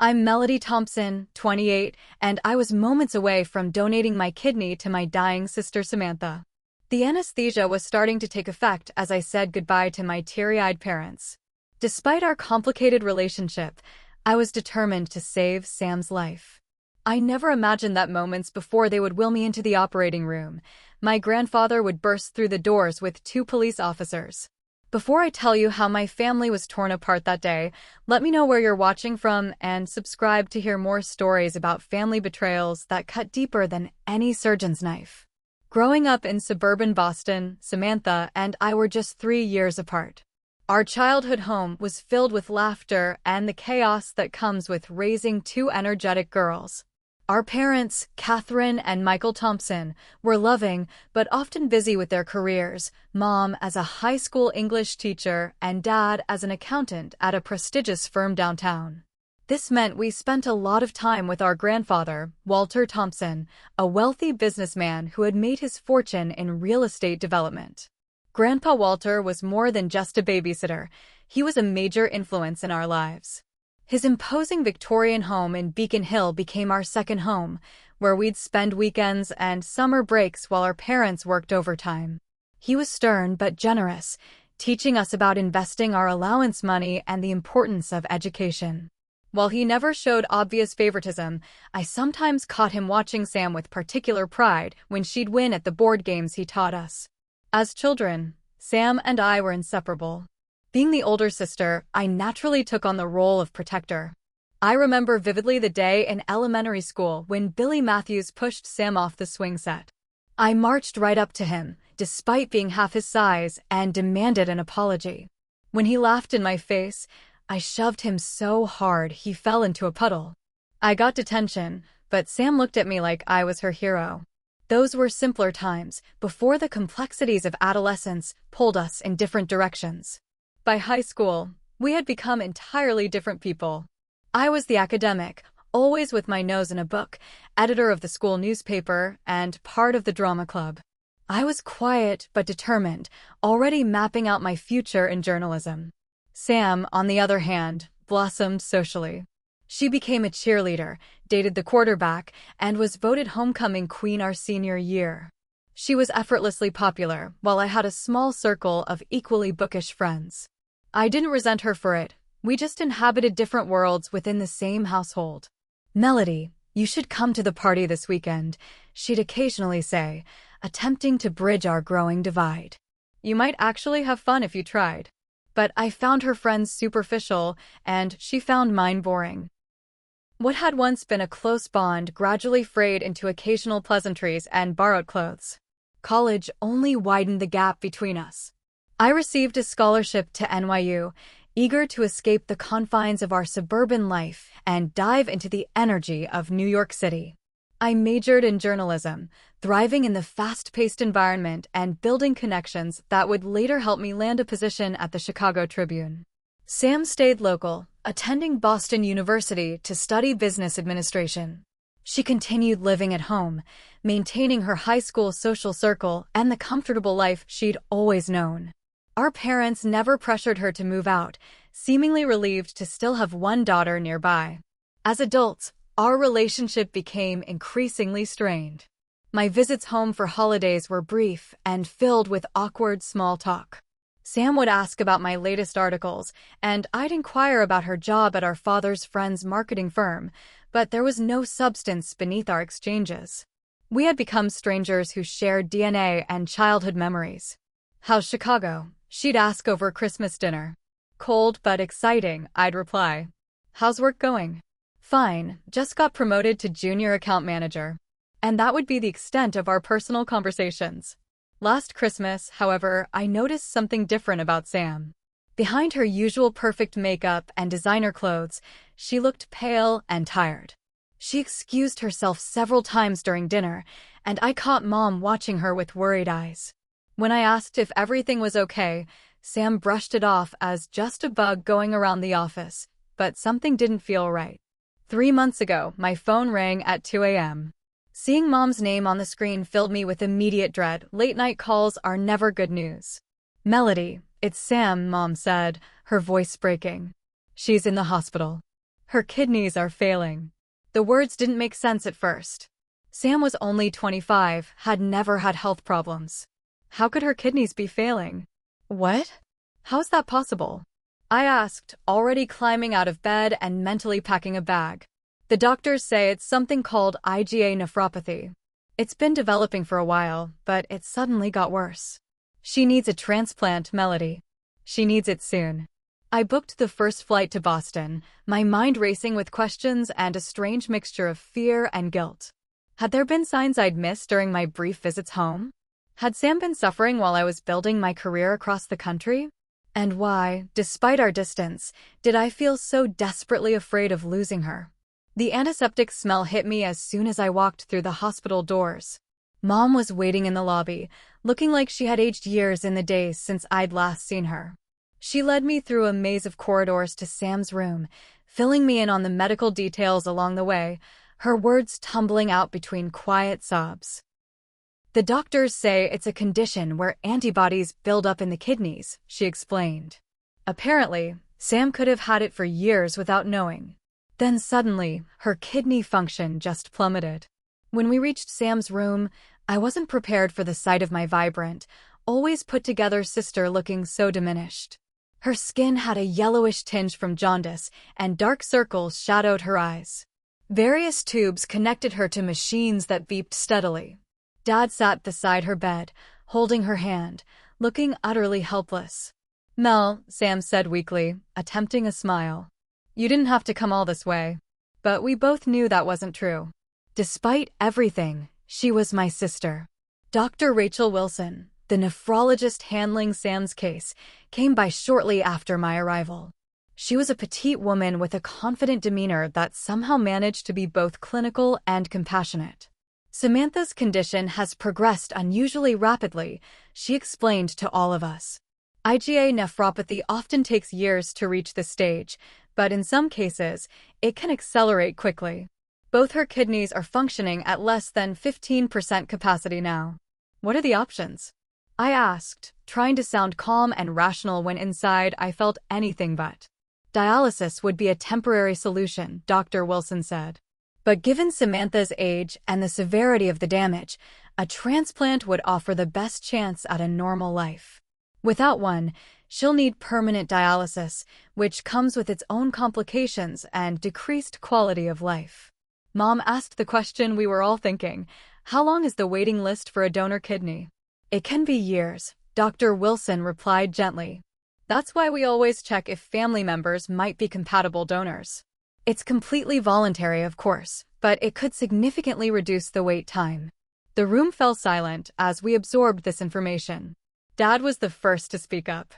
I'm Melody Thompson, 28, and I was moments away from donating my kidney to my dying sister Samantha. The anesthesia was starting to take effect as I said goodbye to my teary-eyed parents. Despite our complicated relationship, I was determined to save Sam's life. I never imagined that moments before they would wheel me into the operating room, my grandfather would burst through the doors with 2 police officers. Before I tell you how my family was torn apart that day, let me know where you're watching from and subscribe to hear more stories about family betrayals that cut deeper than any surgeon's knife. Growing up in suburban Boston, Samantha and I were just 3 years apart. Our childhood home was filled with laughter and the chaos that comes with raising 2 energetic girls. Our parents, Catherine and Michael Thompson, were loving but often busy with their careers, Mom as a high school English teacher and Dad as an accountant at a prestigious firm downtown. This meant we spent a lot of time with our grandfather, Walter Thompson, a wealthy businessman who had made his fortune in real estate development. Grandpa Walter was more than just a babysitter. He was a major influence in our lives. His imposing Victorian home in Beacon Hill became our second home, where we'd spend weekends and summer breaks while our parents worked overtime. He was stern but generous, teaching us about investing our allowance money and the importance of education. While he never showed obvious favoritism, I sometimes caught him watching Sam with particular pride when she'd win at the board games he taught us. As children, Sam and I were inseparable. Being the older sister, I naturally took on the role of protector. I remember vividly the day in elementary school when Billy Matthews pushed Sam off the swing set. I marched right up to him, despite being half his size, and demanded an apology. When he laughed in my face, I shoved him so hard he fell into a puddle. I got detention, but Sam looked at me like I was her hero. Those were simpler times, before the complexities of adolescence pulled us in different directions. By high school, we had become entirely different people. I was the academic, always with my nose in a book, editor of the school newspaper, and part of the drama club. I was quiet but determined, already mapping out my future in journalism. Sam, on the other hand, blossomed socially. She became a cheerleader, dated the quarterback, and was voted homecoming queen our senior year. She was effortlessly popular, while I had a small circle of equally bookish friends. I didn't resent her for it. We just inhabited different worlds within the same household. "Melody, you should come to the party this weekend," she'd occasionally say, attempting to bridge our growing divide. You might actually have fun if you tried. But I found her friends superficial, and she found mine boring. What had once been a close bond gradually frayed into occasional pleasantries and borrowed clothes. College only widened the gap between us. I received a scholarship to NYU, eager to escape the confines of our suburban life and dive into the energy of New York City. I majored in journalism, thriving in the fast-paced environment and building connections that would later help me land a position at the Chicago Tribune. Sam stayed local, attending Boston University to study business administration. She continued living at home, maintaining her high school social circle and the comfortable life she'd always known. Our parents never pressured her to move out, seemingly relieved to still have one daughter nearby. As adults, our relationship became increasingly strained. My visits home for holidays were brief and filled with awkward small talk. Sam would ask about my latest articles, and I'd inquire about her job at our father's friend's marketing firm, but there was no substance beneath our exchanges. We had become strangers who shared DNA and childhood memories. "How's Chicago?" she'd ask over Christmas dinner. "Cold but exciting," I'd reply. "How's work going?" "Fine, just got promoted to junior account manager." And that would be the extent of our personal conversations. Last Christmas, however, I noticed something different about Sam. Behind her usual perfect makeup and designer clothes, she looked pale and tired. She excused herself several times during dinner, and I caught Mom watching her with worried eyes. When I asked if everything was okay, Sam brushed it off as just a bug going around the office, but something didn't feel right. 3 months ago, my phone rang at 2 a.m. Seeing Mom's name on the screen filled me with immediate dread. Late-night calls are never good news. "Melody, it's Sam," Mom said, her voice breaking. "She's in the hospital." Her kidneys are failing. The words didn't make sense at first. Sam was only 25, had never had health problems. How could her kidneys be failing? What? How's that possible? I asked, already climbing out of bed and mentally packing a bag. The doctors say it's something called IgA nephropathy. It's been developing for a while, but it suddenly got worse. She needs a transplant, Melody. She needs it soon. I booked the first flight to Boston, my mind racing with questions and a strange mixture of fear and guilt. Had there been signs I'd missed during my brief visits home? Had Sam been suffering while I was building my career across the country? And why, despite our distance, did I feel so desperately afraid of losing her? The antiseptic smell hit me as soon as I walked through the hospital doors. Mom was waiting in the lobby, looking like she had aged years in the days since I'd last seen her. She led me through a maze of corridors to Sam's room, filling me in on the medical details along the way, her words tumbling out between quiet sobs. The doctors say it's a condition where antibodies build up in the kidneys, she explained. Apparently, Sam could have had it for years without knowing. Then suddenly, her kidney function just plummeted. When we reached Sam's room, I wasn't prepared for the sight of my vibrant, always put-together sister looking so diminished. Her skin had a yellowish tinge from jaundice, and dark circles shadowed her eyes. Various tubes connected her to machines that beeped steadily. Dad sat beside her bed, holding her hand, looking utterly helpless. "Mel," Sam said weakly, attempting a smile. "You didn't have to come all this way." But we both knew that wasn't true. Despite everything, she was my sister. Dr. Rachel Wilson, the nephrologist handling Sam's case, came by shortly after my arrival. She was a petite woman with a confident demeanor that somehow managed to be both clinical and compassionate. "Samantha's condition has progressed unusually rapidly," she explained to all of us. IgA nephropathy often takes years to reach this stage, but in some cases, it can accelerate quickly. Both her kidneys are functioning at less than 15% capacity now. What are the options? I asked, trying to sound calm and rational when inside I felt anything but. Dialysis would be a temporary solution, Dr. Wilson said. But given Samantha's age and the severity of the damage, a transplant would offer the best chance at a normal life. Without one, she'll need permanent dialysis, which comes with its own complications and decreased quality of life. Mom asked the question we were all thinking: how long is the waiting list for a donor kidney? "It can be years," Dr. Wilson replied gently. "That's why we always check if family members might be compatible donors. It's completely voluntary, of course, but it could significantly reduce the wait time." The room fell silent as we absorbed this information. Dad was the first to speak up.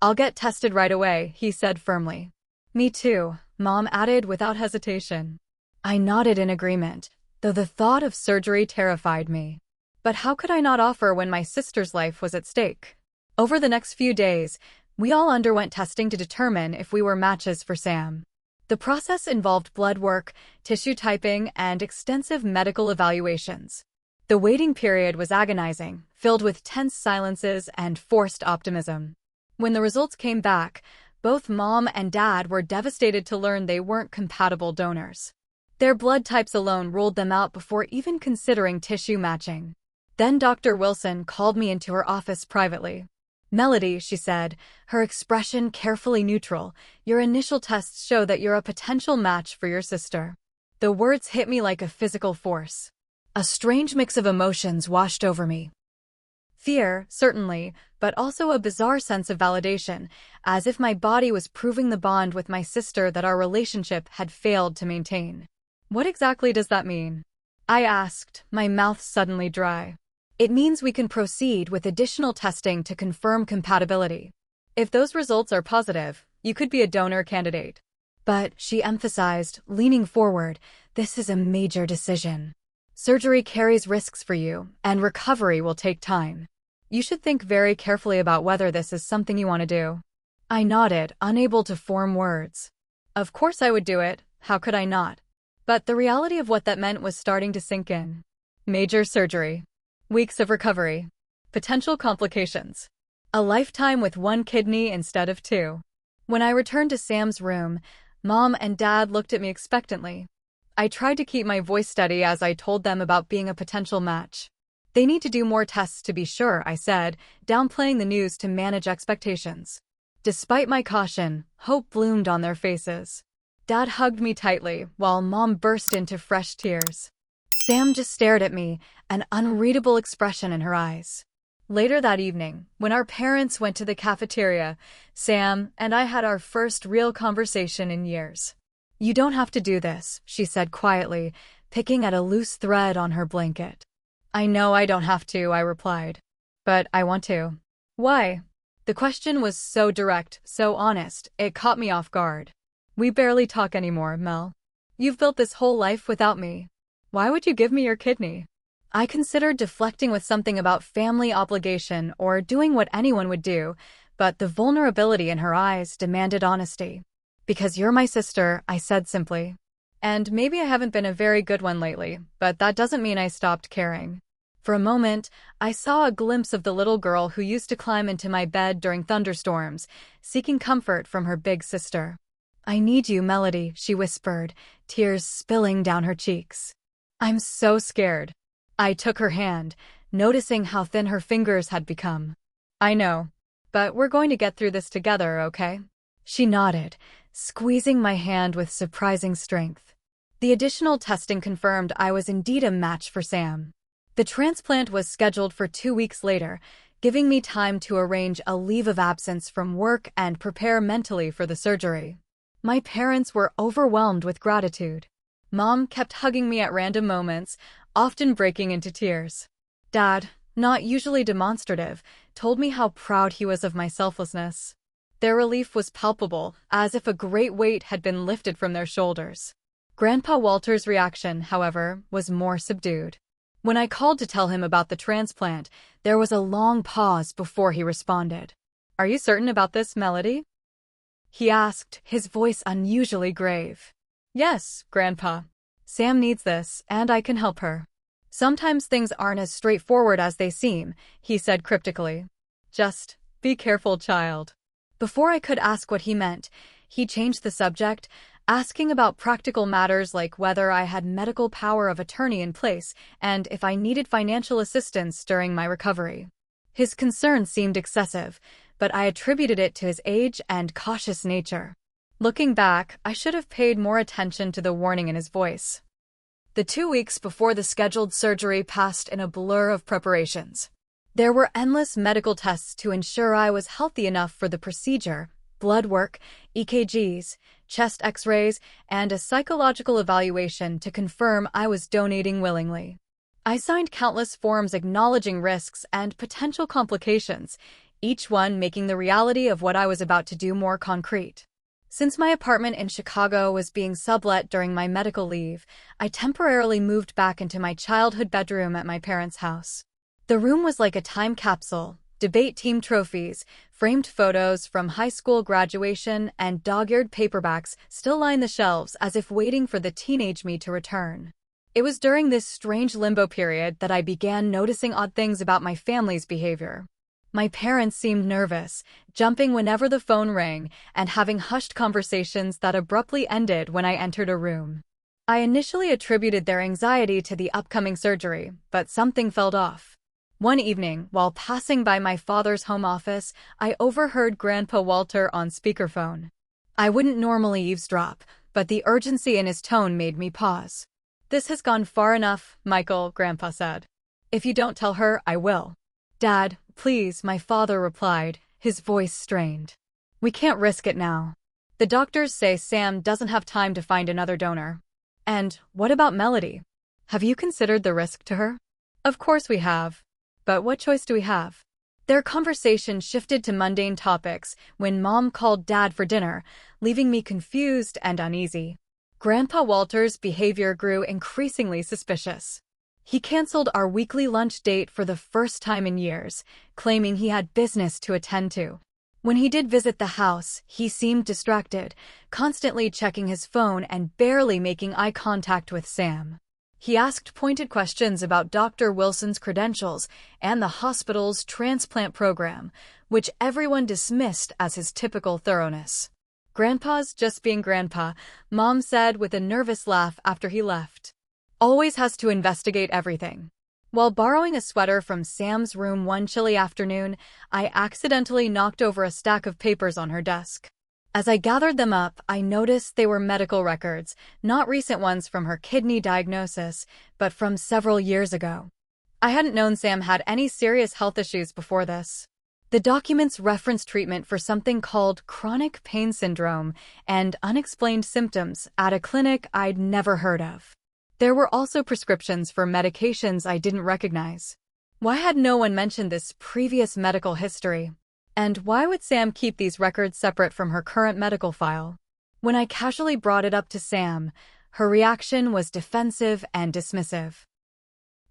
"I'll get tested right away," he said firmly. "Me too," Mom added without hesitation. I nodded in agreement, though the thought of surgery terrified me. But how could I not offer when my sister's life was at stake? Over the next few days, we all underwent testing to determine if we were matches for Sam. The process involved blood work, tissue typing, and extensive medical evaluations. The waiting period was agonizing, filled with tense silences and forced optimism. When the results came back, both Mom and Dad were devastated to learn they weren't compatible donors. Their blood types alone ruled them out before even considering tissue matching. Then Dr. Wilson called me into her office privately. "Melody," she said, her expression carefully neutral, "your initial tests show that you're a potential match for your sister." The words hit me like a physical force. A strange mix of emotions washed over me. Fear, certainly, but also a bizarre sense of validation, as if my body was proving the bond with my sister that our relationship had failed to maintain. "What exactly does that mean?" I asked, my mouth suddenly dry. "It means we can proceed with additional testing to confirm compatibility. If those results are positive, you could be a donor candidate." "But," she emphasized, leaning forward, "this is a major decision. Surgery carries risks for you, and recovery will take time. You should think very carefully about whether this is something you want to do." I nodded, unable to form words. Of course I would do it, how could I not? But the reality of what that meant was starting to sink in. Major surgery. Weeks of recovery. Potential complications. A lifetime with one kidney instead of two. When I returned to Sam's room, Mom and Dad looked at me expectantly. I tried to keep my voice steady as I told them about being a potential match. They need to do more tests to be sure, I said, downplaying the news to manage expectations. Despite my caution, hope bloomed on their faces. Dad hugged me tightly, while Mom burst into fresh tears. Sam just stared at me, an unreadable expression in her eyes. Later that evening, when our parents went to the cafeteria, Sam and I had our first real conversation in years. "You don't have to do this," she said quietly, picking at a loose thread on her blanket. "I know I don't have to," I replied. "But I want to." "Why?" The question was so direct, so honest, it caught me off guard. "We barely talk anymore, Mel. You've built this whole life without me. Why would you give me your kidney?" I considered deflecting with something about family obligation or doing what anyone would do, but the vulnerability in her eyes demanded honesty. "Because you're my sister," I said simply. "And maybe I haven't been a very good one lately, but that doesn't mean I stopped caring." For a moment, I saw a glimpse of the little girl who used to climb into my bed during thunderstorms, seeking comfort from her big sister. "I need you, Melody," she whispered, tears spilling down her cheeks. "I'm so scared." I took her hand, noticing how thin her fingers had become. "I know. But we're going to get through this together, okay?" She nodded, squeezing my hand with surprising strength. The additional testing confirmed I was indeed a match for Sam. The transplant was scheduled for 2 weeks later, giving me time to arrange a leave of absence from work and prepare mentally for the surgery. My parents were overwhelmed with gratitude. Mom kept hugging me at random moments, often breaking into tears. Dad, not usually demonstrative, told me how proud he was of my selflessness. Their relief was palpable, as if a great weight had been lifted from their shoulders. Grandpa Walter's reaction, however, was more subdued. When I called to tell him about the transplant, there was a long pause before he responded. "Are you certain about this, Melody?" he asked, his voice unusually grave. "Yes, Grandpa. Sam needs this, and I can help her." "Sometimes things aren't as straightforward as they seem," he said cryptically. "Just be careful, child." Before I could ask what he meant, he changed the subject, asking about practical matters like whether I had medical power of attorney in place and if I needed financial assistance during my recovery. His concern seemed excessive, but I attributed it to his age and cautious nature. Looking back, I should have paid more attention to the warning in his voice. The 2 weeks before the scheduled surgery passed in a blur of preparations. There were endless medical tests to ensure I was healthy enough for the procedure: blood work, EKGs, chest x-rays, and a psychological evaluation to confirm I was donating willingly. I signed countless forms acknowledging risks and potential complications, each one making the reality of what I was about to do more concrete. Since my apartment in Chicago was being sublet during my medical leave, I temporarily moved back into my childhood bedroom at my parents' house. The room was like a time capsule: debate team trophies, framed photos from high school graduation, and dog-eared paperbacks still lined the shelves as if waiting for the teenage me to return. It was during this strange limbo period that I began noticing odd things about my family's behavior. My parents seemed nervous, jumping whenever the phone rang, and having hushed conversations that abruptly ended when I entered a room. I initially attributed their anxiety to the upcoming surgery, but something felt off. One evening, while passing by my father's home office, I overheard Grandpa Walter on speakerphone. I wouldn't normally eavesdrop, but the urgency in his tone made me pause. "This has gone far enough, Michael," Grandpa said. "If you don't tell her, I will." "Dad, please," my father replied, his voice strained. "We can't risk it now. The doctors say Sam doesn't have time to find another donor." "And what about Melody? Have you considered the risk to her?" "Of course we have. But what choice do we have?" Their conversation shifted to mundane topics when Mom called Dad for dinner, leaving me confused and uneasy. Grandpa Walter's behavior grew increasingly suspicious. He canceled our weekly lunch date for the first time in years, claiming he had business to attend to. When he did visit the house, he seemed distracted, constantly checking his phone and barely making eye contact with Sam. He asked pointed questions about Dr. Wilson's credentials and the hospital's transplant program, which everyone dismissed as his typical thoroughness. Grandpa's just being grandpa, Mom said with a nervous laugh after he left. Always has to investigate everything. While borrowing a sweater from Sam's room one chilly afternoon, I accidentally knocked over a stack of papers on her desk. As I gathered them up, I noticed they were medical records, not recent ones from her kidney diagnosis, but from several years ago. I hadn't known Sam had any serious health issues before this. The documents referenced treatment for something called chronic pain syndrome and unexplained symptoms at a clinic I'd never heard of. There were also prescriptions for medications I didn't recognize. Why had no one mentioned this previous medical history? And why would Sam keep these records separate from her current medical file? When I casually brought it up to Sam, her reaction was defensive and dismissive.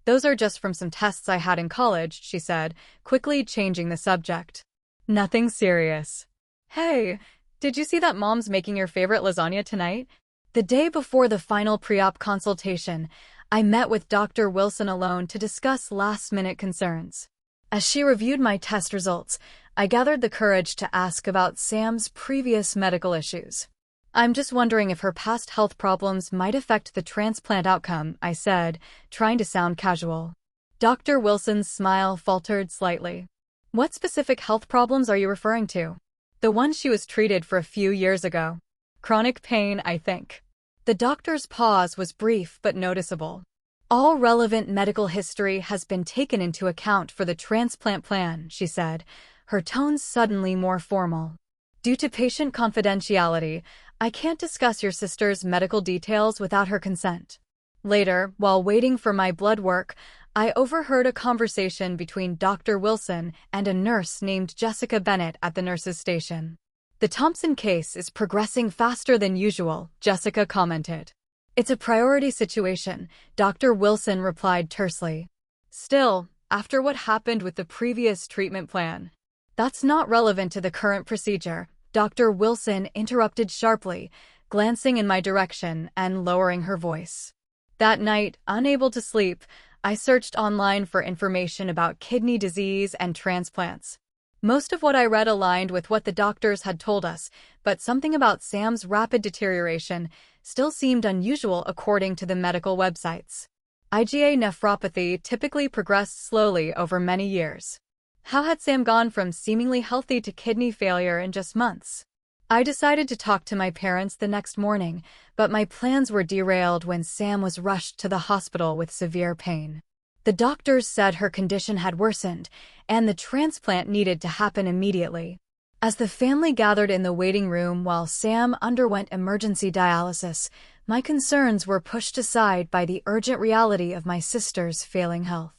"Those are just from some tests I had in college," she said, quickly changing the subject. "Nothing serious." "Hey, did you see that Mom's making your favorite lasagna tonight?" The day before the final pre-op consultation, I met with Dr. Wilson alone to discuss last-minute concerns. As she reviewed my test results, I gathered the courage to ask about Sam's previous medical issues. "I'm just wondering if her past health problems might affect the transplant outcome," I said, trying to sound casual. Dr. Wilson's smile faltered slightly. "What specific health problems are you referring to?" "The ones she was treated for a few years ago. Chronic pain, I think." The doctor's pause was brief but noticeable. "All relevant medical history has been taken into account for the transplant plan," she said, her tone suddenly more formal. "Due to patient confidentiality, I can't discuss your sister's medical details without her consent." Later, while waiting for my blood work, I overheard a conversation between Dr. Wilson and a nurse named Jessica Bennett at the nurse's station. "The Thompson case is progressing faster than usual," Jessica commented. "It's a priority situation," Dr. Wilson replied tersely. "Still, after what happened with the previous treatment plan." "That's not relevant to the current procedure," Dr. Wilson interrupted sharply, glancing in my direction and lowering her voice. That night, unable to sleep, I searched online for information about kidney disease and transplants. Most of what I read aligned with what the doctors had told us, but something about Sam's rapid deterioration still seemed unusual according to the medical websites. IgA nephropathy typically progressed slowly over many years. How had Sam gone from seemingly healthy to kidney failure in just months? I decided to talk to my parents the next morning, but my plans were derailed when Sam was rushed to the hospital with severe pain. The doctors said her condition had worsened, and the transplant needed to happen immediately. As the family gathered in the waiting room while Sam underwent emergency dialysis, my concerns were pushed aside by the urgent reality of my sister's failing health.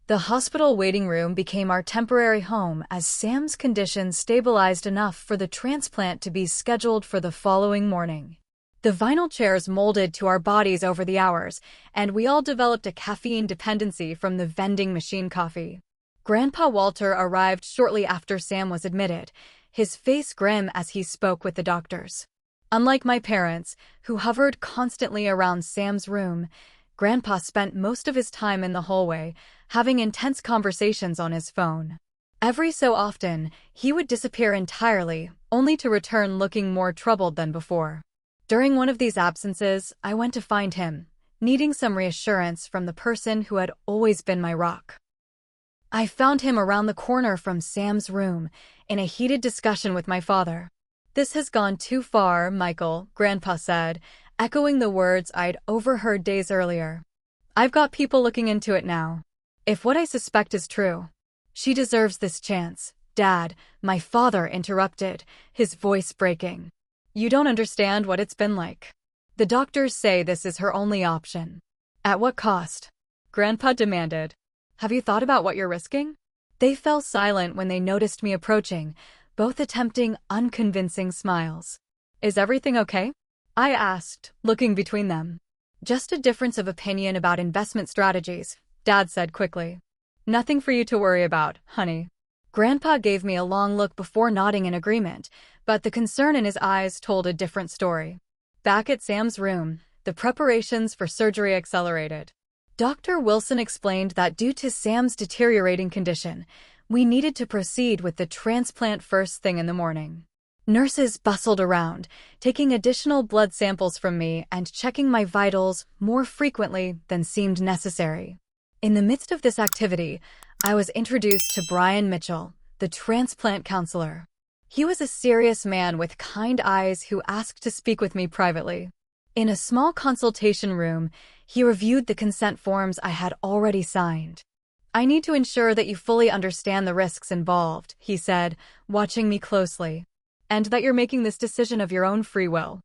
The hospital waiting room became our temporary home as Sam's condition stabilized enough for the transplant to be scheduled for the following morning. The vinyl chairs molded to our bodies over the hours, and we all developed a caffeine dependency from the vending machine coffee. Grandpa Walter arrived shortly after Sam was admitted, his face grim as he spoke with the doctors. Unlike my parents, who hovered constantly around Sam's room, Grandpa spent most of his time in the hallway, having intense conversations on his phone. Every so often, he would disappear entirely, only to return looking more troubled than before. During one of these absences, I went to find him, needing some reassurance from the person who had always been my rock. I found him around the corner from Sam's room, in a heated discussion with my father. "This has gone too far, Michael," Grandpa said, echoing the words I'd overheard days earlier. "I've got people looking into it now. If what I suspect is true, she deserves this chance." "Dad," my father interrupted, his voice breaking. "You don't understand what it's been like. The doctors say this is her only option." "At what cost?" Grandpa demanded. "Have you thought about what you're risking?" They fell silent when they noticed me approaching, both attempting unconvincing smiles. "Is everything okay?" I asked, looking between them. "Just a difference of opinion about investment strategies," Dad said quickly. "Nothing for you to worry about, honey." Grandpa gave me a long look before nodding in agreement, but the concern in his eyes told a different story. Back at Sam's room, the preparations for surgery accelerated. Dr. Wilson explained that due to Sam's deteriorating condition, we needed to proceed with the transplant first thing in the morning. Nurses bustled around, taking additional blood samples from me and checking my vitals more frequently than seemed necessary. In the midst of this activity, I was introduced to Brian Mitchell, the transplant counselor. He was a serious man with kind eyes who asked to speak with me privately. In a small consultation room, he reviewed the consent forms I had already signed. "I need to ensure that you fully understand the risks involved," he said, watching me closely, "and that you're making this decision of your own free will."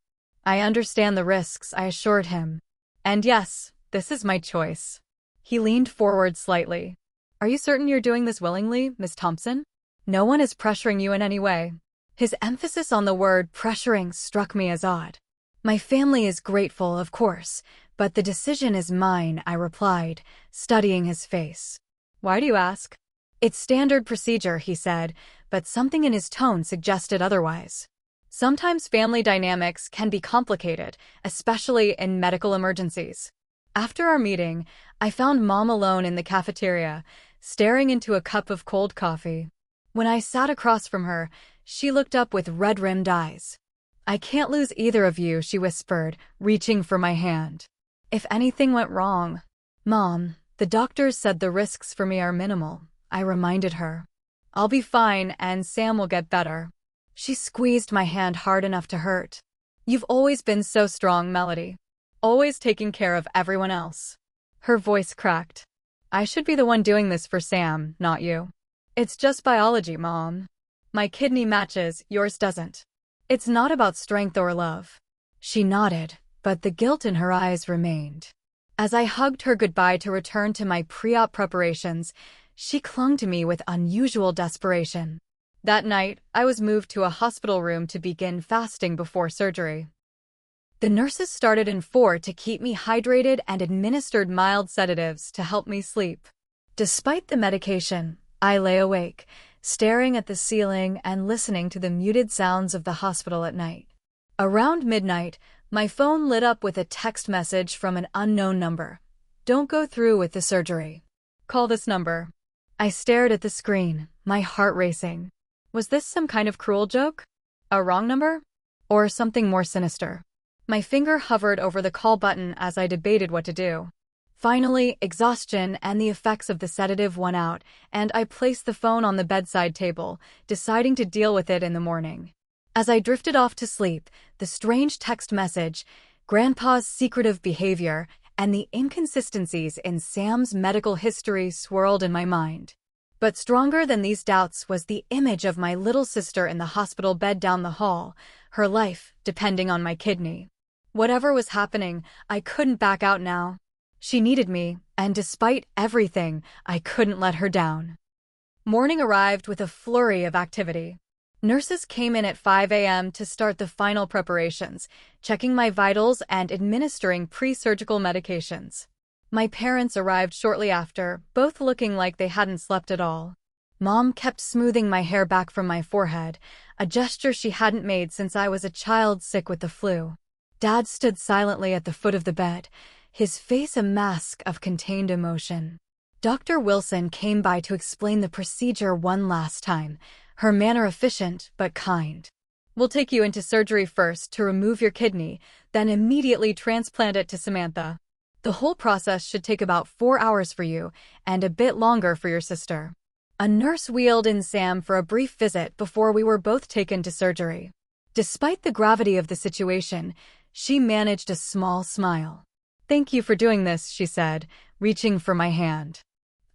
"I understand the risks," I assured him. "And yes, this is my choice." He leaned forward slightly. "Are you certain you're doing this willingly, Miss Thompson? No one is pressuring you in any way." His emphasis on the word pressuring struck me as odd. "My family is grateful, of course, but the decision is mine," I replied, studying his face. "Why do you ask?" "It's standard procedure," he said, but something in his tone suggested otherwise. "Sometimes family dynamics can be complicated, especially in medical emergencies." After our meeting, I found Mom alone in the cafeteria, staring into a cup of cold coffee. When I sat across from her, she looked up with red-rimmed eyes. "I can't lose either of you," she whispered, reaching for my hand. "If anything went wrong..." "Mom, the doctors said the risks for me are minimal," I reminded her. "I'll be fine and Sam will get better." She squeezed my hand hard enough to hurt. "You've always been so strong, Melody. Always taking care of everyone else." Her voice cracked. "I should be the one doing this for Sam, not you." "It's just biology, Mom. My kidney matches, yours doesn't. It's not about strength or love." She nodded, but the guilt in her eyes remained. As I hugged her goodbye to return to my pre-op preparations, she clung to me with unusual desperation. That night, I was moved to a hospital room to begin fasting before surgery. The nurses started in 4 to keep me hydrated and administered mild sedatives to help me sleep. Despite the medication, I lay awake, staring at the ceiling and listening to the muted sounds of the hospital at night. Around midnight, my phone lit up with a text message from an unknown number. "Don't go through with the surgery. Call this number." I stared at the screen, my heart racing. Was this some kind of cruel joke? A wrong number? Or something more sinister? My finger hovered over the call button as I debated what to do. Finally, exhaustion and the effects of the sedative won out, and I placed the phone on the bedside table, deciding to deal with it in the morning. As I drifted off to sleep, the strange text message, Grandpa's secretive behavior, and the inconsistencies in Sam's medical history swirled in my mind. But stronger than these doubts was the image of my little sister in the hospital bed down the hall, her life depending on my kidney. Whatever was happening, I couldn't back out now. She needed me, and despite everything, I couldn't let her down. Morning arrived with a flurry of activity. Nurses came in at 5 a.m. to start the final preparations, checking my vitals and administering pre-surgical medications. My parents arrived shortly after, both looking like they hadn't slept at all. Mom kept smoothing my hair back from my forehead, a gesture she hadn't made since I was a child sick with the flu. Dad stood silently at the foot of the bed, his face a mask of contained emotion. Dr. Wilson came by to explain the procedure one last time, her manner efficient but kind. "We'll take you into surgery first to remove your kidney, then immediately transplant it to Samantha. The whole process should take about 4 hours for you, and a bit longer for your sister." A nurse wheeled in Sam for a brief visit before we were both taken to surgery. Despite the gravity of the situation, she managed a small smile. "Thank you for doing this," she said, reaching for my hand.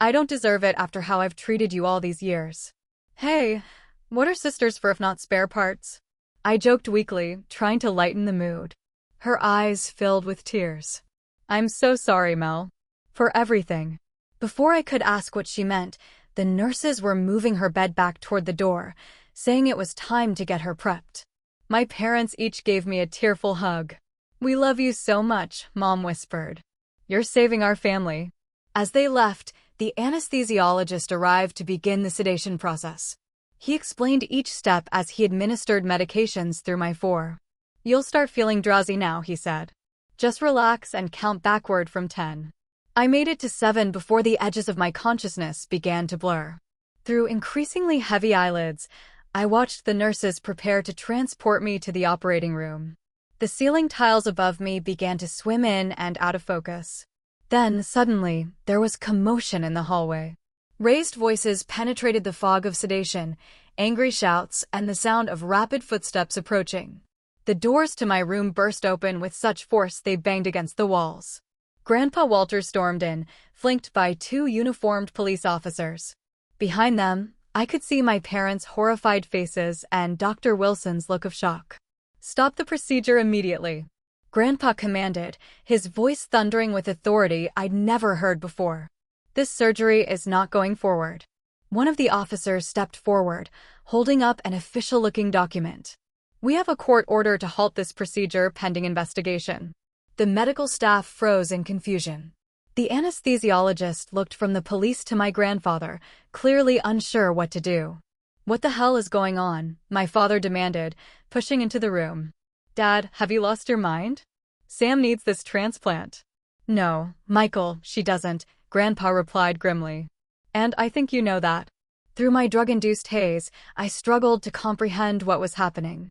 "I don't deserve it after how I've treated you all these years." "Hey, what are sisters for if not spare parts?" I joked weakly, trying to lighten the mood. Her eyes filled with tears. "I'm so sorry, Mel. For everything." Before I could ask what she meant, the nurses were moving her bed back toward the door, saying it was time to get her prepped. My parents each gave me a tearful hug. "We love you so much," Mom whispered. "You're saving our family." As they left, the anesthesiologist arrived to begin the sedation process. He explained each step as he administered medications through my 4. "You'll start feeling drowsy now," he said. "Just relax and count backward from 10. I made it to 7 before the edges of my consciousness began to blur. Through increasingly heavy eyelids, I watched the nurses prepare to transport me to the operating room. The ceiling tiles above me began to swim in and out of focus. Then, suddenly, there was commotion in the hallway. Raised voices penetrated the fog of sedation, angry shouts, and the sound of rapid footsteps approaching. The doors to my room burst open with such force they banged against the walls. Grandpa Walter stormed in, flanked by 2 uniformed police officers. Behind them, I could see my parents' horrified faces and Dr. Wilson's look of shock. "Stop the procedure immediately," Grandpa commanded, his voice thundering with authority I'd never heard before. "This surgery is not going forward." One of the officers stepped forward, holding up an official-looking document. "We have a court order to halt this procedure pending investigation." The medical staff froze in confusion. The anesthesiologist looked from the police to my grandfather, clearly unsure what to do. "What the hell is going on?" my father demanded, pushing into the room. "Dad, have you lost your mind? Sam needs this transplant." "No, Michael, she doesn't," Grandpa replied grimly. "And I think you know that." Through my drug-induced haze, I struggled to comprehend what was happening.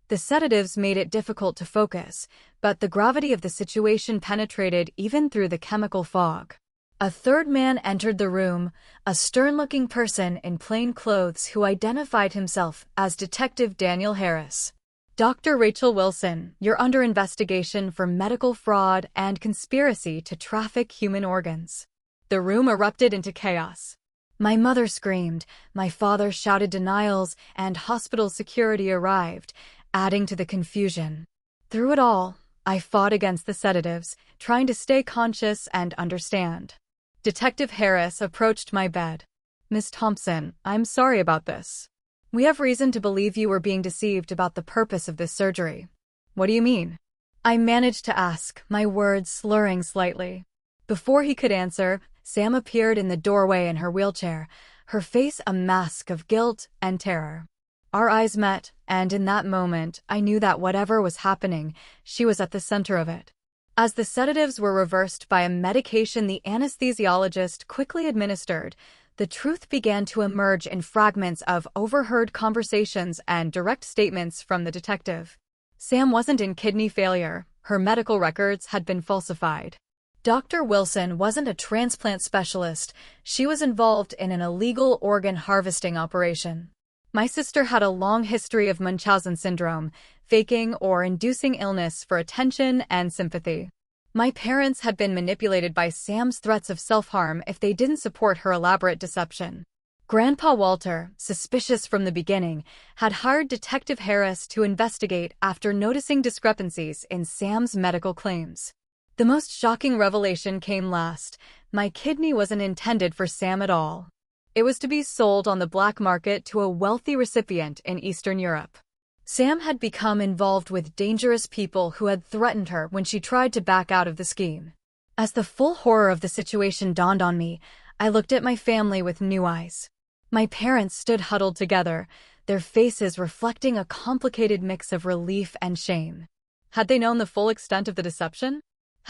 The sedatives made it difficult to focus, but the gravity of the situation penetrated even through the chemical fog. A third man entered the room, a stern-looking person in plain clothes who identified himself as Detective Daniel Harris. "Dr. Rachel Wilson, you're under investigation for medical fraud and conspiracy to traffic human organs." The room erupted into chaos. My mother screamed, my father shouted denials, and hospital security arrived, adding to the confusion. Through it all, I fought against the sedatives, trying to stay conscious and understand. Detective Harris approached my bed. "Miss Thompson, I'm sorry about this. We have reason to believe you were being deceived about the purpose of this surgery." "What do you mean?" I managed to ask, my words slurring slightly. Before he could answer, Sam appeared in the doorway in her wheelchair, her face a mask of guilt and terror. Our eyes met, and in that moment, I knew that whatever was happening, she was at the center of it. As the sedatives were reversed by a medication the anesthesiologist quickly administered, the truth began to emerge in fragments of overheard conversations and direct statements from the detective. Sam wasn't in kidney failure. Her medical records had been falsified. Dr. Wilson wasn't a transplant specialist. She was involved in an illegal organ harvesting operation. My sister had a long history of Munchausen syndrome, faking or inducing illness for attention and sympathy. My parents had been manipulated by Sam's threats of self-harm if they didn't support her elaborate deception. Grandpa Walter, suspicious from the beginning, had hired Detective Harris to investigate after noticing discrepancies in Sam's medical claims. The most shocking revelation came last. My kidney wasn't intended for Sam at all. It was to be sold on the black market to a wealthy recipient in Eastern Europe. Sam had become involved with dangerous people who had threatened her when she tried to back out of the scheme. As the full horror of the situation dawned on me, I looked at my family with new eyes. My parents stood huddled together, their faces reflecting a complicated mix of relief and shame. Had they known the full extent of the deception?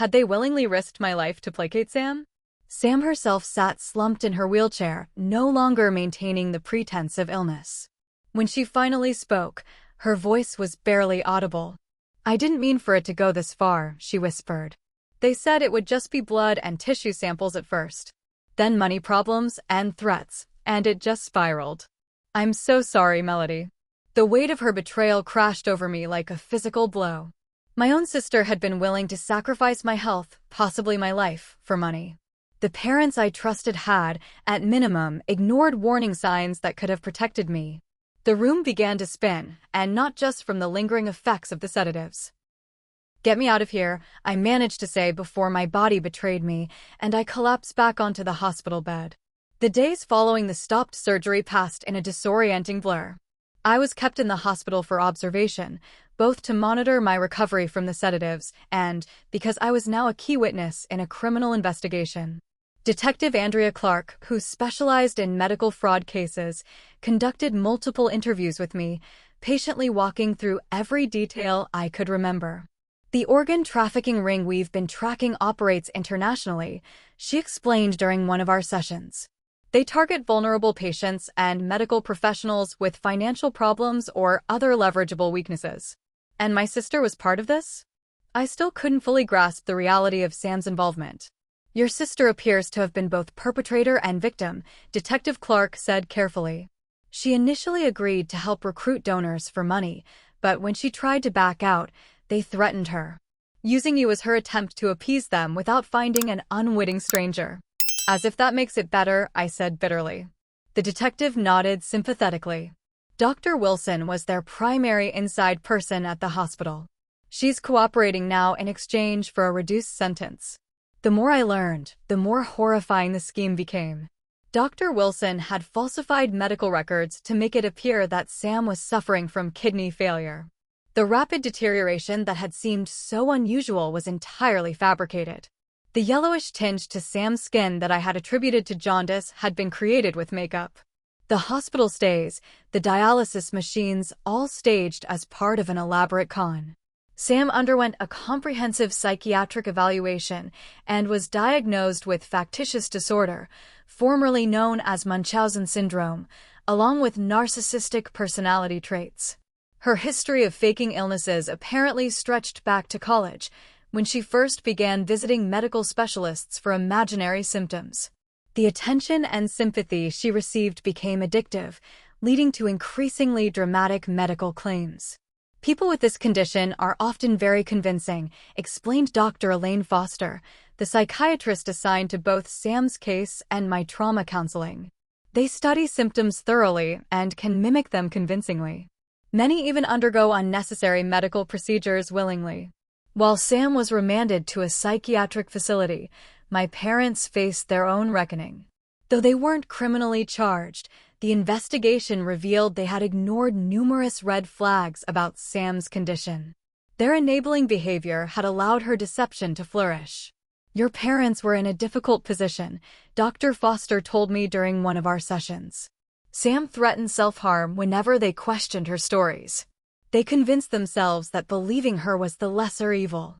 Had they willingly risked my life to placate Sam? Sam herself sat slumped in her wheelchair, no longer maintaining the pretense of illness. When she finally spoke, her voice was barely audible. "I didn't mean for it to go this far," she whispered. "They said it would just be blood and tissue samples at first. Then money problems and threats, and it just spiraled. I'm so sorry, Melody." The weight of her betrayal crashed over me like a physical blow. My own sister had been willing to sacrifice my health, possibly my life, for money. The parents I trusted had, at minimum, ignored warning signs that could have protected me. The room began to spin, and not just from the lingering effects of the sedatives. "Get me out of here," I managed to say before my body betrayed me, and I collapsed back onto the hospital bed. The days following the stopped surgery passed in a disorienting blur. I was kept in the hospital for observation, both to monitor my recovery from the sedatives and because I was now a key witness in a criminal investigation. Detective Andrea Clark, who specialized in medical fraud cases, conducted multiple interviews with me, patiently walking through every detail I could remember. "The organ trafficking ring we've been tracking operates internationally," she explained during one of our sessions. They target vulnerable patients and medical professionals with financial problems or other leverageable weaknesses. And my sister was part of this? I still couldn't fully grasp the reality of Sam's involvement. Your sister appears to have been both perpetrator and victim, Detective Clark said carefully. She initially agreed to help recruit donors for money, but when she tried to back out, they threatened her, using you as her attempt to appease them without finding an unwitting stranger. As if that makes it better, I said bitterly. The detective nodded sympathetically. Dr. Wilson was their primary inside person at the hospital. She's cooperating now in exchange for a reduced sentence. The more I learned, the more horrifying the scheme became. Dr. Wilson had falsified medical records to make it appear that Sam was suffering from kidney failure. The rapid deterioration that had seemed so unusual was entirely fabricated. The yellowish tinge to Sam's skin that I had attributed to jaundice had been created with makeup. The hospital stays, the dialysis machines, all staged as part of an elaborate con. Sam underwent a comprehensive psychiatric evaluation and was diagnosed with factitious disorder, formerly known as Munchausen syndrome, along with narcissistic personality traits. Her history of faking illnesses apparently stretched back to college, when she first began visiting medical specialists for imaginary symptoms. The attention and sympathy she received became addictive, leading to increasingly dramatic medical claims. People with this condition are often very convincing, explained Dr. Elaine Foster, the psychiatrist assigned to both Sam's case and my trauma counseling. They study symptoms thoroughly and can mimic them convincingly. Many even undergo unnecessary medical procedures willingly. While Sam was remanded to a psychiatric facility, my parents faced their own reckoning. Though they weren't criminally charged, the investigation revealed they had ignored numerous red flags about Sam's condition. Their enabling behavior had allowed her deception to flourish. Your parents were in a difficult position, Dr. Foster told me during one of our sessions. Sam threatened self-harm whenever they questioned her stories. They convinced themselves that believing her was the lesser evil.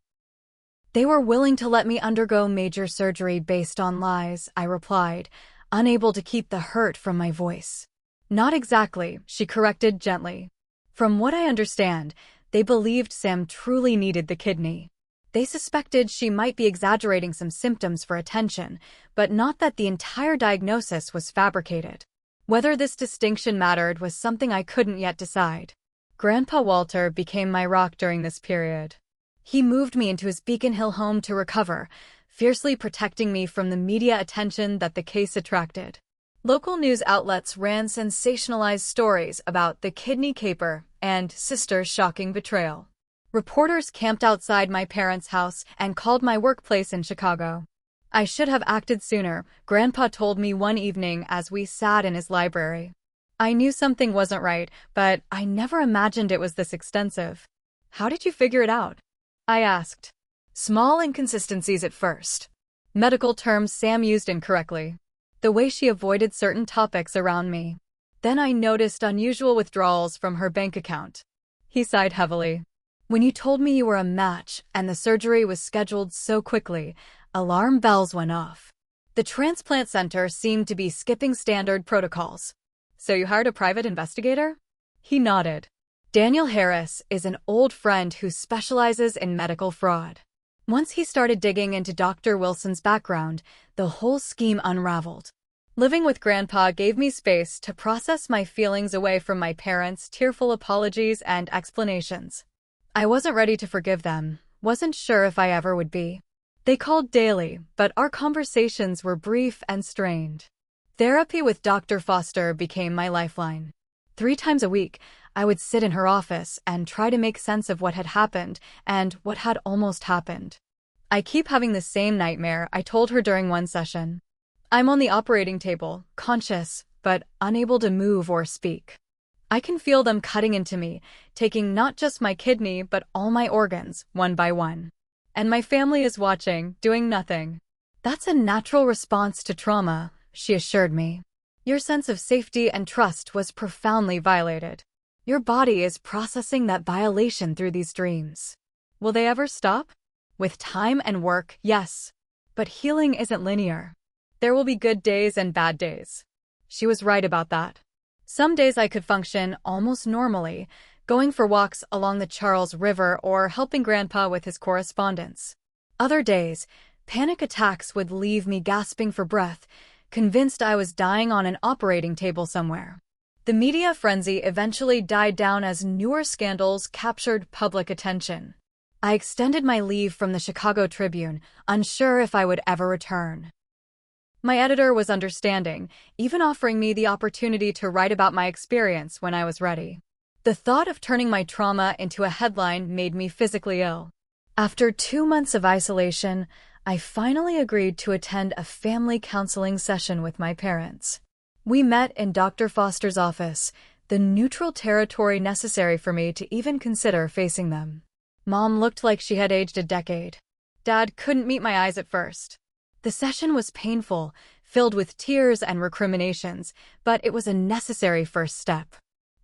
They were willing to let me undergo major surgery based on lies, I replied, unable to keep the hurt from my voice. Not exactly, she corrected gently. From what I understand, they believed Sam truly needed the kidney. They suspected she might be exaggerating some symptoms for attention, but not that the entire diagnosis was fabricated. Whether this distinction mattered was something I couldn't yet decide. Grandpa Walter became my rock during this period. He moved me into his Beacon Hill home to recover, fiercely protecting me from the media attention that the case attracted. Local news outlets ran sensationalized stories about the kidney caper and sister's shocking betrayal. Reporters camped outside my parents' house and called my workplace in Chicago. I should have acted sooner, Grandpa told me one evening as we sat in his library. I knew something wasn't right, but I never imagined it was this extensive. How did you figure it out? I asked. Small inconsistencies at first. Medical terms Sam used incorrectly. The way she avoided certain topics around me. Then I noticed unusual withdrawals from her bank account. He sighed heavily. When you told me you were a match and the surgery was scheduled so quickly, alarm bells went off. The transplant center seemed to be skipping standard protocols. So you hired a private investigator? He nodded. Daniel Harris is an old friend who specializes in medical fraud. Once he started digging into Dr. Wilson's background, the whole scheme unraveled. Living with Grandpa gave me space to process my feelings away from my parents' tearful apologies and explanations. I wasn't ready to forgive them, wasn't sure if I ever would be. They called daily, but our conversations were brief and strained. Therapy with Dr. Foster became my lifeline. 3 times a week, I would sit in her office and try to make sense of what had happened and what had almost happened. I keep having the same nightmare, I told her during one session. I'm on the operating table, conscious, but unable to move or speak. I can feel them cutting into me, taking not just my kidney but all my organs, one by one. And my family is watching, doing nothing. That's a natural response to trauma, she assured me. Your sense of safety and trust was profoundly violated. Your body is processing that violation through these dreams. Will they ever stop? With time and work, yes. But healing isn't linear. There will be good days and bad days. She was right about that. Some days I could function almost normally, going for walks along the Charles River or helping Grandpa with his correspondence. Other days, panic attacks would leave me gasping for breath, convinced I was dying on an operating table somewhere. The media frenzy eventually died down as newer scandals captured public attention. I extended my leave from the Chicago Tribune, unsure if I would ever return. My editor was understanding, even offering me the opportunity to write about my experience when I was ready. The thought of turning my trauma into a headline made me physically ill. After 2 months of isolation, I finally agreed to attend a family counseling session with my parents. We met in Dr. Foster's office, the neutral territory necessary for me to even consider facing them. Mom looked like she had aged a decade. Dad couldn't meet my eyes at first. The session was painful, filled with tears and recriminations, but it was a necessary first step.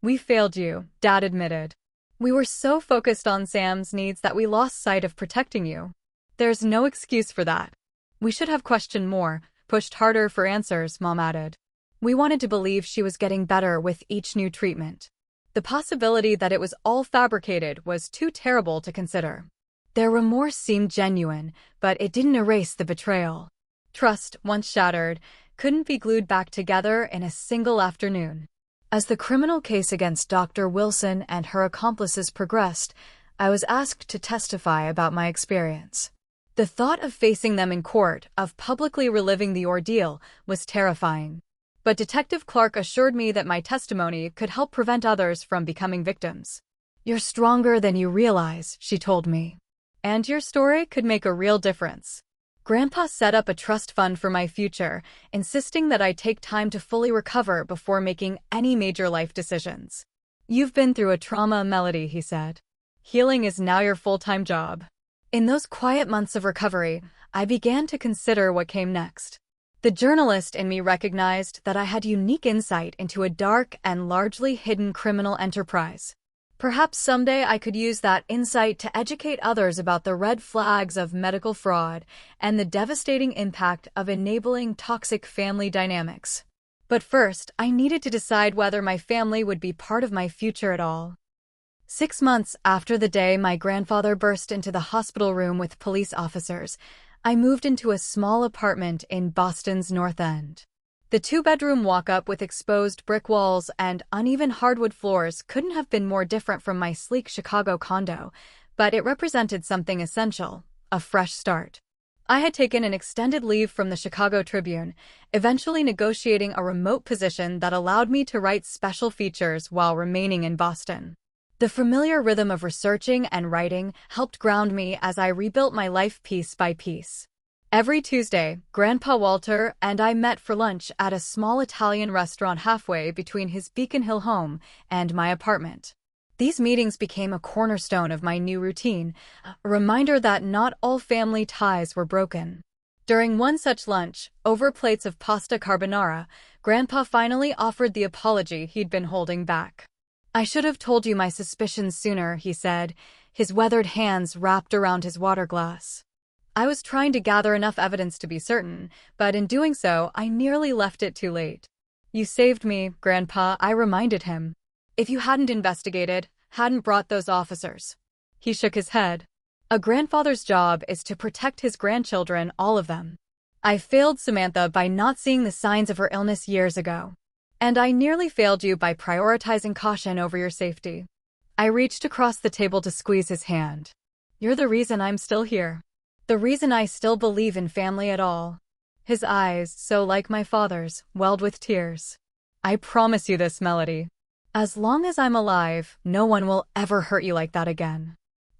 We failed you, Dad admitted. We were so focused on Sam's needs that we lost sight of protecting you. There's no excuse for that. We should have questioned more, pushed harder for answers, Mom added. We wanted to believe she was getting better with each new treatment. The possibility that it was all fabricated was too terrible to consider. Their remorse seemed genuine, but it didn't erase the betrayal. Trust, once shattered, couldn't be glued back together in a single afternoon. As the criminal case against Dr. Wilson and her accomplices progressed, I was asked to testify about my experience. The thought of facing them in court, of publicly reliving the ordeal, was terrifying. But Detective Clark assured me that my testimony could help prevent others from becoming victims. You're stronger than you realize, she told me. And your story could make a real difference. Grandpa set up a trust fund for my future, insisting that I take time to fully recover before making any major life decisions. You've been through a trauma, Melody, he said. Healing is now your full-time job. In those quiet months of recovery, I began to consider what came next. The journalist in me recognized that I had unique insight into a dark and largely hidden criminal enterprise. Perhaps someday I could use that insight to educate others about the red flags of medical fraud and the devastating impact of enabling toxic family dynamics. But first, I needed to decide whether my family would be part of my future at all. 6 months after the day my grandfather burst into the hospital room with police officers, I moved into a small apartment in Boston's North End. The 2-bedroom walk-up with exposed brick walls and uneven hardwood floors couldn't have been more different from my sleek Chicago condo, but it represented something essential, a fresh start. I had taken an extended leave from the Chicago Tribune, eventually negotiating a remote position that allowed me to write special features while remaining in Boston. The familiar rhythm of researching and writing helped ground me as I rebuilt my life piece by piece. Every Tuesday, Grandpa Walter and I met for lunch at a small Italian restaurant halfway between his Beacon Hill home and my apartment. These meetings became a cornerstone of my new routine, a reminder that not all family ties were broken. During one such lunch, over plates of pasta carbonara, Grandpa finally offered the apology he'd been holding back. I should have told you my suspicions sooner, he said, his weathered hands wrapped around his water glass. I was trying to gather enough evidence to be certain, but in doing so, I nearly left it too late. You saved me, Grandpa, I reminded him. If you hadn't investigated, hadn't brought those officers. He shook his head. A grandfather's job is to protect his grandchildren, all of them. I failed Samantha by not seeing the signs of her illness years ago. And I nearly failed you by prioritizing caution over your safety. I reached across the table to squeeze his hand. You're the reason I'm still here. The reason I still believe in family at all. His eyes, so like my father's, welled with tears. I promise you this, Melody. As long as I'm alive, no one will ever hurt you like that again.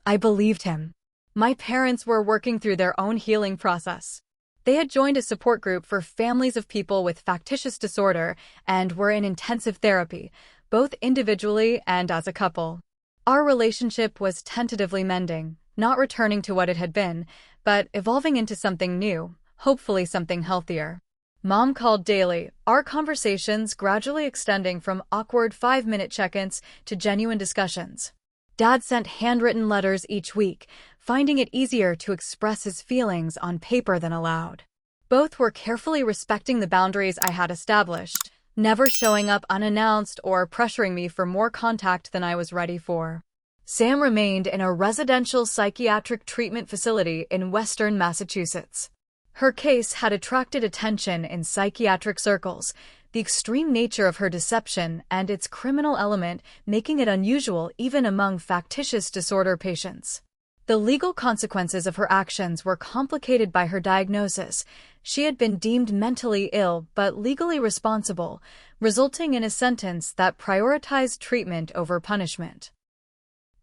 I believed him. My parents were working through their own healing process. They had joined a support group for families of people with factitious disorder and were in intensive therapy, both individually and as a couple. Our relationship was tentatively mending, not returning to what it had been, but evolving into something new, hopefully something healthier. Mom called daily, our conversations gradually extending from awkward 5-minute check-ins to genuine discussions. Dad sent handwritten letters each week, finding it easier to express his feelings on paper than aloud. Both were carefully respecting the boundaries I had established, never showing up unannounced or pressuring me for more contact than I was ready for. Sam remained in a residential psychiatric treatment facility in Western Massachusetts. Her case had attracted attention in psychiatric circles, the extreme nature of her deception and its criminal element making it unusual even among factitious disorder patients. The legal consequences of her actions were complicated by her diagnosis. She had been deemed mentally ill but legally responsible, resulting in a sentence that prioritized treatment over punishment.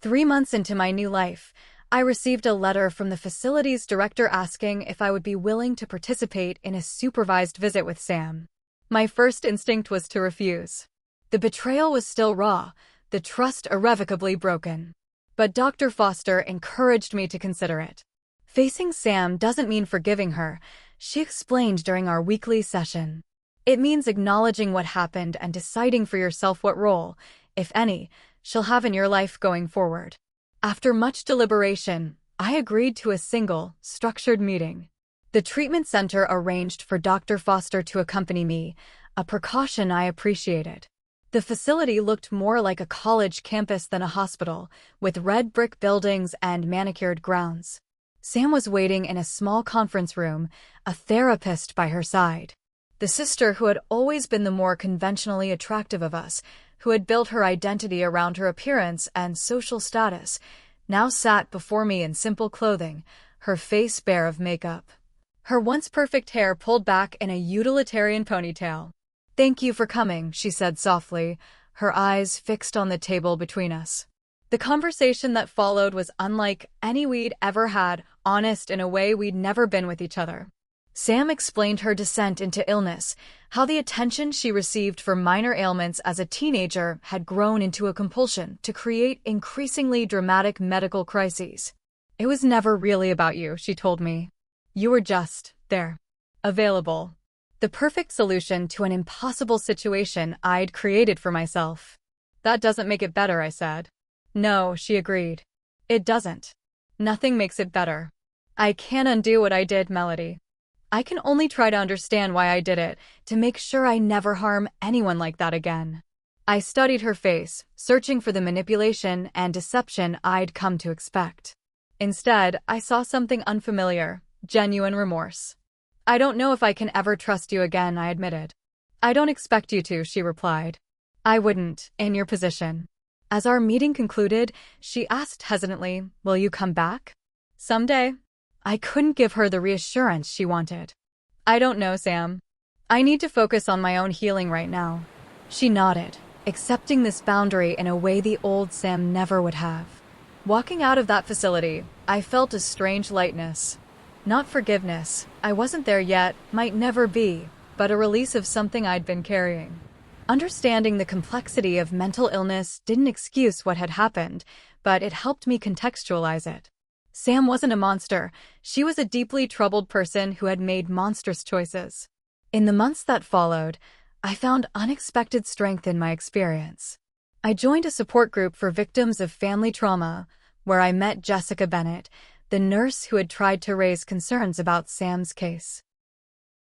3 months into my new life, I received a letter from the facility's director asking if I would be willing to participate in a supervised visit with Sam. My first instinct was to refuse. The betrayal was still raw, the trust irrevocably broken. But Dr. Foster encouraged me to consider it. Facing Sam doesn't mean forgiving her, she explained during our weekly session. It means acknowledging what happened and deciding for yourself what role, if any, she'll have in your life going forward. After much deliberation, I agreed to a single, structured meeting. The treatment center arranged for Dr. Foster to accompany me, a precaution I appreciated. The facility looked more like a college campus than a hospital, with red brick buildings and manicured grounds. Sam was waiting in a small conference room, a therapist by her side. The sister who had always been the more conventionally attractive of us, who had built her identity around her appearance and social status, now sat before me in simple clothing, her face bare of makeup. Her once perfect hair pulled back in a utilitarian ponytail. "Thank you for coming," she said softly, her eyes fixed on the table between us. The conversation that followed was unlike any we'd ever had, honest in a way we'd never been with each other. Sam explained her descent into illness, how the attention she received for minor ailments as a teenager had grown into a compulsion to create increasingly dramatic medical crises. "It was never really about you," she told me. "You were just there. Available. The perfect solution to an impossible situation I'd created for myself." "That doesn't make it better," I said. "No," she agreed. "It doesn't. Nothing makes it better. I can't undo what I did, Melody. I can only try to understand why I did it, to make sure I never harm anyone like that again." I studied her face, searching for the manipulation and deception I'd come to expect. Instead, I saw something unfamiliar, genuine remorse. "I don't know if I can ever trust you again," I admitted. "I don't expect you to," she replied. "I wouldn't, in your position." As our meeting concluded, she asked hesitantly, "Will you come back?" "Someday." I couldn't give her the reassurance she wanted. "I don't know, Sam. I need to focus on my own healing right now." She nodded, accepting this boundary in a way the old Sam never would have. Walking out of that facility, I felt a strange lightness. Not forgiveness, I wasn't there yet, might never be, but a release of something I'd been carrying. Understanding the complexity of mental illness didn't excuse what had happened, but it helped me contextualize it. Sam wasn't a monster, she was a deeply troubled person who had made monstrous choices. In the months that followed, I found unexpected strength in my experience. I joined a support group for victims of family trauma, where I met Jessica Bennett, the nurse who had tried to raise concerns about Sam's case.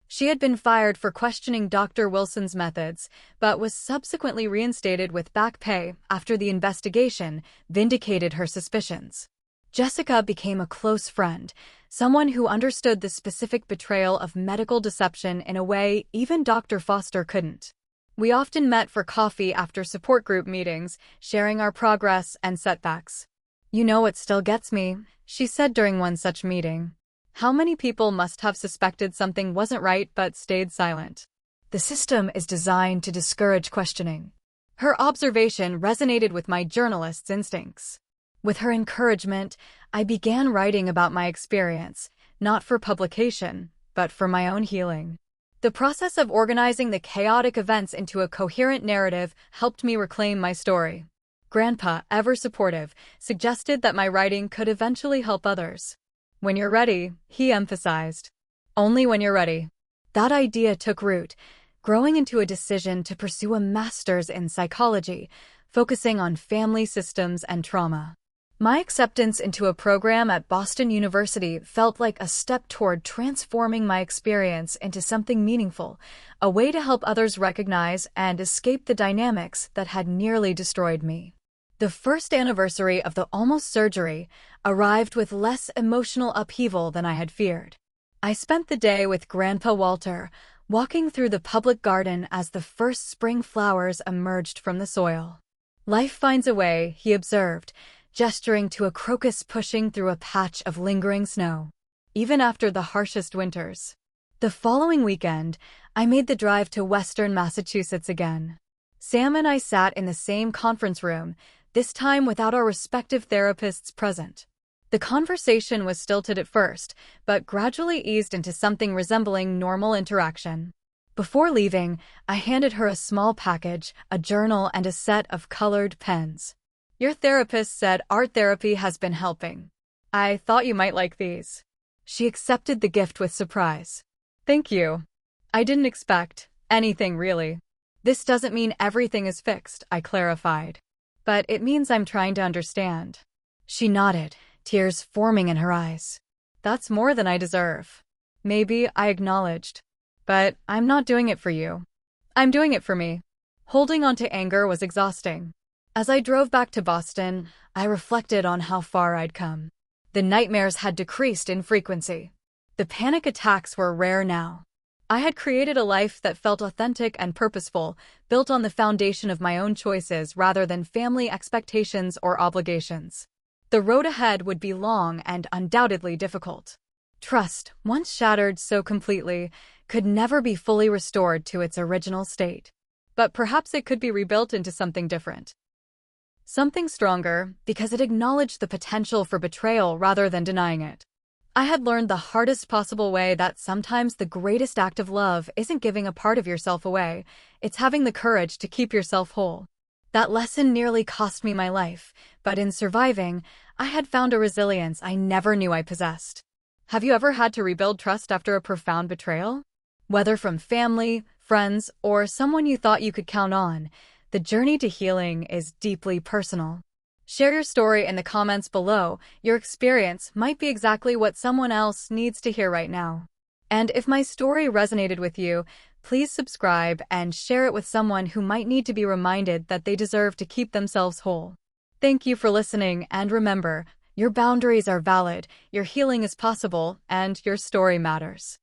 She had been fired for questioning Dr. Wilson's methods, but was subsequently reinstated with back pay after the investigation vindicated her suspicions. Jessica became a close friend, someone who understood the specific betrayal of medical deception in a way even Dr. Foster couldn't. We often met for coffee after support group meetings, sharing our progress and setbacks. "You know what still gets me," she said during one such meeting. "How many people must have suspected something wasn't right but stayed silent? The system is designed to discourage questioning." Her observation resonated with my journalist's instincts. With her encouragement, I began writing about my experience, not for publication, but for my own healing. The process of organizing the chaotic events into a coherent narrative helped me reclaim my story. Grandpa, ever supportive, suggested that my writing could eventually help others. "When you're ready," he emphasized. "Only when you're ready." That idea took root, growing into a decision to pursue a master's in psychology, focusing on family systems and trauma. My acceptance into a program at Boston University felt like a step toward transforming my experience into something meaningful, a way to help others recognize and escape the dynamics that had nearly destroyed me. The first anniversary of the almost surgery arrived with less emotional upheaval than I had feared. I spent the day with Grandpa Walter, walking through the public garden as the first spring flowers emerged from the soil. "Life finds a way," he observed, gesturing to a crocus pushing through a patch of lingering snow, even after the harshest winters. The following weekend, I made the drive to Western Massachusetts again. Sam and I sat in the same conference room, this time without our respective therapists present. The conversation was stilted at first, but gradually eased into something resembling normal interaction. Before leaving, I handed her a small package, a journal, and a set of colored pens. "Your therapist said art therapy has been helping. I thought you might like these." She accepted the gift with surprise. "Thank you. I didn't expect anything, really." "This doesn't mean everything is fixed," I clarified. "But it means I'm trying to understand." She nodded, tears forming in her eyes. "That's more than I deserve." "Maybe," I acknowledged. "But I'm not doing it for you. I'm doing it for me." Holding on to anger was exhausting. As I drove back to Boston, I reflected on how far I'd come. The nightmares had decreased in frequency. The panic attacks were rare now. I had created a life that felt authentic and purposeful, built on the foundation of my own choices rather than family expectations or obligations. The road ahead would be long and undoubtedly difficult. Trust, once shattered so completely, could never be fully restored to its original state. But perhaps it could be rebuilt into something different. Something stronger, because it acknowledged the potential for betrayal rather than denying it. I had learned the hardest possible way that sometimes the greatest act of love isn't giving a part of yourself away, it's having the courage to keep yourself whole. That lesson nearly cost me my life, but in surviving, I had found a resilience I never knew I possessed. Have you ever had to rebuild trust after a profound betrayal? Whether from family, friends, or someone you thought you could count on, the journey to healing is deeply personal. Share your story in the comments below. Your experience might be exactly what someone else needs to hear right now. And if my story resonated with you, please subscribe and share it with someone who might need to be reminded that they deserve to keep themselves whole. Thank you for listening, and remember, your boundaries are valid, your healing is possible, and your story matters.